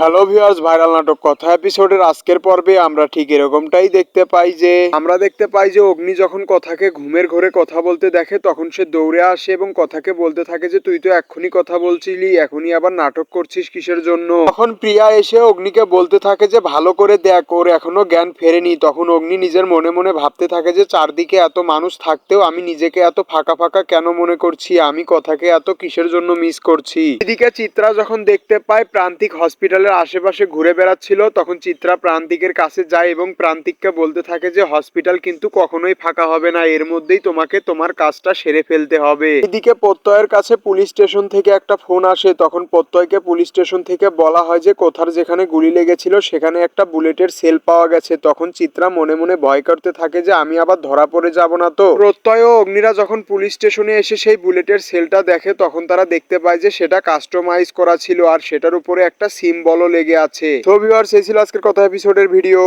Hello viewers, viral নাটক কথা এপিসোডের আজকের পর্বে আমরা ঠিক এরকমটাই দেখতে পাই যে অগ্নি যখন কথাকে ঘুমের ঘোরে কথা বলতে দেখে তখন সে দৌড়ে আসে এবং কথাকে বলতে থাকে যে তুই তো এক্ষুনি কথা বলছিলি, এখনই আবার নাটক করছিস কিসের জন্য। তখন প্রিয়া এসে অগ্নিকে বলতে থাকে যে ভালো করে দেখ, ওর এখনো জ্ঞান ফেরেনি। তখন অগ্নি নিজের মনে মনে ভাবতে থাকে যে চারদিকে এত মানুষ থাকতেও আমি নিজেকে এত ফাঁকা ফাঁকা কেন মনে করছি, আমি কথাকে এত কিসের জন্য মিস করছি। এদিকে চিত্রা যখন দেখতে পায় প্রান্তিক হসপিটালের আশেপাশে ঘুরে বেড়াচ্ছিল, তখন চিত্রা প্রান্তিকের কাছে যায় এবং প্রান্তিককে বলতে থাকে যে হসপিটাল কিন্তু কখনোই ফাঁকা হবে না, এর মধ্যেই তোমাকে তোমার কাজটা সেরে ফেলতে হবে। এদিকে প্রত্যয়ের কাছে পুলিশ স্টেশন থেকে একটা ফোন আসে। তখন প্রত্যয়কে পুলিশ স্টেশন থেকে বলা হয় যে কোথার যেখানে গুলি লেগেছিল সেখানে একটা বুলেটের সেল পাওয়া গেছে। তখন চিত্রা মনে মনে ভয় করতে থাকে যে আমি আবার ধরা পড়ে যাব না তো। প্রত্যয় ও অগ্নিরা যখন পুলিশ স্টেশনে এসে সেই বুলেটের সেলটা দেখে তখন তারা দেখতে পায় যে সেটা কাস্টমাইজ করা ছিল আর সেটার উপরে একটা সিম্বলও লেগে আছে। তো ভিউয়ার্স, এই ছিল আজকের কথা এপিসোডের ভিডিও।